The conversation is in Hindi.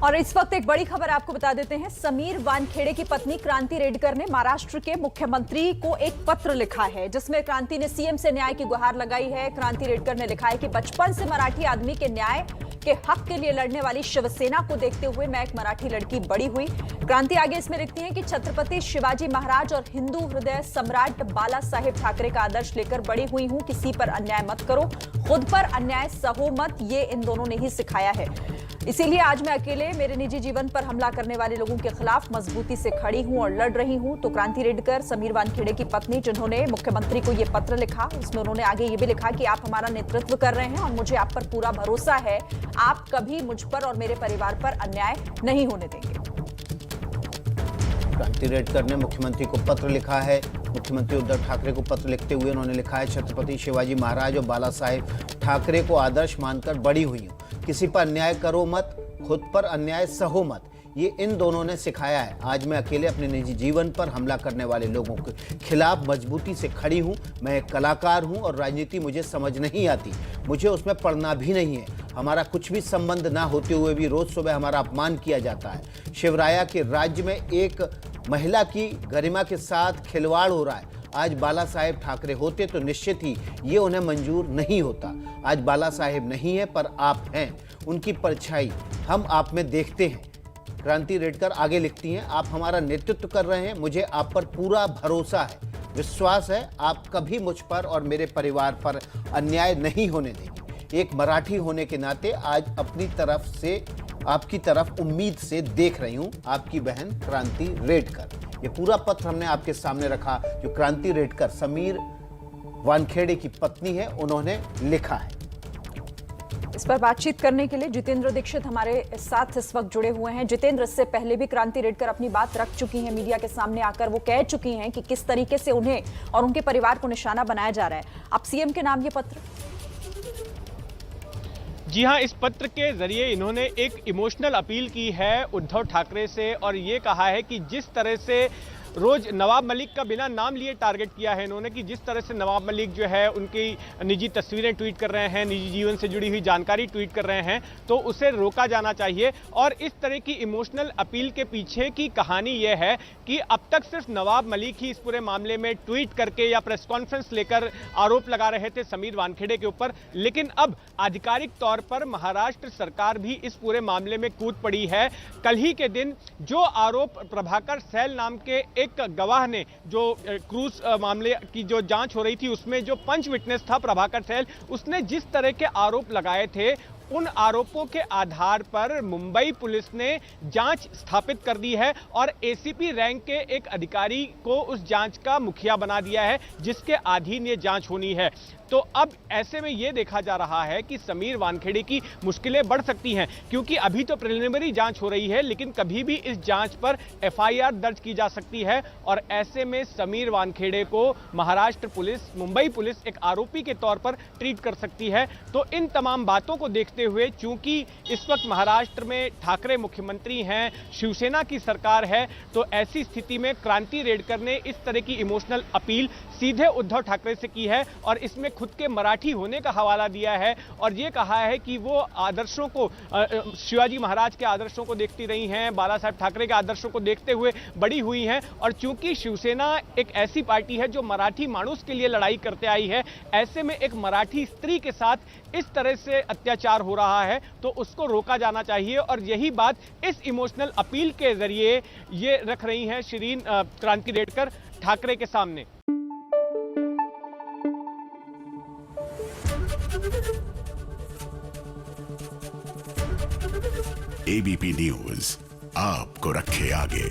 और इस वक्त एक बड़ी खबर आपको बता देते हैं। समीर वानखेड़े की पत्नी क्रांति रेडकर ने महाराष्ट्र के मुख्यमंत्री को एक पत्र लिखा है, जिसमें क्रांति ने सीएम से न्याय की गुहार लगाई है। क्रांति रेडकर ने लिखा है कि बचपन से मराठी आदमी के न्याय के हक के लिए लड़ने वाली शिवसेना को देखते हुए मैं एक मराठी लड़की बड़ी हुई। क्रांति आगे इसमें लिखती है कि छत्रपति शिवाजी महाराज और हिंदू हृदय सम्राट बाला साहेब ठाकरे का आदर्श लेकर बड़ी हुई हूं। किसी पर अन्याय मत करो, खुद पर अन्याय सहो मत, ये इन दोनों ने ही सिखाया है। इसीलिए आज मैं अकेले मेरे निजी जीवन पर हमला करने वाले लोगों के खिलाफ मजबूती से खड़ी हूं और लड़ रही हूं। तो क्रांति रेडकर समीर वानखेड़े की पत्नी, जिन्होंने मुख्यमंत्री को यह पत्र लिखा, उसमें उन्होंने आगे ये भी लिखा कि आप हमारा नेतृत्व कर रहे हैं और मुझे आप पर पूरा भरोसा है। आप कभी मुझ पर और मेरे परिवार पर अन्याय नहीं होने देंगे। क्रांति रेडकर ने मुख्यमंत्री को पत्र लिखा है। मुख्यमंत्री उद्धव ठाकरे को पत्र लिखते हुए उन्होंने लिखा है, छत्रपति शिवाजी महाराज और बाला साहेब ठाकरे को आदर्श मानकर बड़ी हुई हूँ। किसी पर अन्याय करो मत, खुद पर अन्याय सहो मत, ये इन दोनों ने सिखाया है। आज मैं अकेले अपने निजी जीवन पर हमला करने वाले लोगों के खिलाफ मजबूती से खड़ी हूँ। मैं एक कलाकार हूँ और राजनीति मुझे समझ नहीं आती, मुझे उसमें पढ़ना भी नहीं है। हमारा कुछ भी संबंध ना होते हुए भी रोज सुबह हमारा अपमान किया जाता है। शिवराया के राज्य में एक महिला की गरिमा के साथ खिलवाड़ हो रहा है। आज बाला साहेब ठाकरे होते तो निश्चित ही ये उन्हें मंजूर नहीं होता। आज बाला साहेब नहीं है, पर आप हैं, उनकी परछाई हम आप में देखते हैं। क्रांति रेडकर आगे लिखती हैं, आप हमारा नेतृत्व कर रहे हैं, मुझे आप पर पूरा भरोसा है, विश्वास है, आप कभी मुझ पर और मेरे परिवार पर अन्याय नहीं होने देंगे। एक मराठी होने के नाते आज अपनी तरफ से आपकी तरफ उम्मीद से देख रही हूं, आपकी बहन क्रांति रेडकर। ये पूरा पत्र हमने आपके सामने रखा, जो क्रांति रेडकर समीर वानखेड़े की पत्नी है, उन्होंने लिखा है। इस पर बातचीत करने के लिए जितेंद्र दीक्षित हमारे साथ इस वक्त जुड़े हुए हैं। जितेंद्र, इससे पहले भी क्रांति रेडकर अपनी बात रख चुकी हैं मीडिया के सामने आकर। वो कह चुकी हैं कि किस तरीके से उन्हें और उनके परिवार को निशाना बनाया जा रहा है। अब सीएम के नाम ये पत्र। जी हाँ, इस पत्र के जरिए इन्होंने एक इमोशनल अपील की है उद्धव ठाकरे से और ये कहा है कि जिस तरह से रोज नवाब मलिक का बिना नाम लिए टारगेट किया है इन्होंने, कि जिस तरह से नवाब मलिक जो है उनकी निजी तस्वीरें ट्वीट कर रहे हैं, निजी जीवन से जुड़ी हुई जानकारी ट्वीट कर रहे हैं, तो उसे रोका जाना चाहिए। और इस तरह की इमोशनल अपील के पीछे की कहानी यह है कि अब तक सिर्फ नवाब मलिक ही इस पूरे मामले में ट्वीट करके या प्रेस कॉन्फ्रेंस लेकर आरोप लगा रहे थे समीर वानखेड़े के ऊपर, लेकिन अब आधिकारिक तौर पर महाराष्ट्र सरकार भी इस पूरे मामले में कूद पड़ी है। कल ही के दिन जो आरोप प्रभाकर सैल नाम के एक गवाह ने, जो क्रूज मामले की जो जांच हो रही थी उसमें जो पंच विटनेस था प्रभाकर सैल, उसने जिस तरह के आरोप लगाए थे, उन आरोपों के आधार पर मुंबई पुलिस ने जांच स्थापित कर दी है और एसीपी रैंक के एक अधिकारी को उस जांच का मुखिया बना दिया है, जिसके अधीन ये जांच होनी है। तो अब ऐसे में यह देखा जा रहा है कि समीर वानखेड़े की मुश्किलें बढ़ सकती हैं, क्योंकि अभी तो प्रिलिमिनरी जांच हो रही है, लेकिन कभी भी इस जांच पर एफआईआर दर्ज की जा सकती है और ऐसे में समीर वानखेड़े को महाराष्ट्र पुलिस, मुंबई पुलिस एक आरोपी के तौर पर ट्रीट कर सकती है। तो इन तमाम बातों को देखते हुए, चूंकि इस वक्त महाराष्ट्र में ठाकरे मुख्यमंत्री हैं, शिवसेना की सरकार है, तो ऐसी स्थिति में क्रांति रेडकर ने इस तरह की इमोशनल अपील सीधे उद्धव ठाकरे से की है और इसमें खुद के मराठी होने का हवाला दिया है और यह कहा है कि वो आदर्शों को, शिवाजी महाराज के आदर्शों को देखती रही हैं, बाला साहेब ठाकरे के आदर्शों को देखते हुए बड़ी हुई हैं। और चूंकि शिवसेना एक ऐसी पार्टी है जो मराठी मानुस के लिए लड़ाई करते आई है, ऐसे में एक मराठी स्त्री के साथ इस तरह से अत्याचार हो रहा है तो उसको रोका जाना चाहिए। और यही बात इस इमोशनल अपील के जरिए ये रख रही हैं शिरीन क्रांति रेडकर ठाकरे के सामने। एबीपी न्यूज आपको रखे आगे।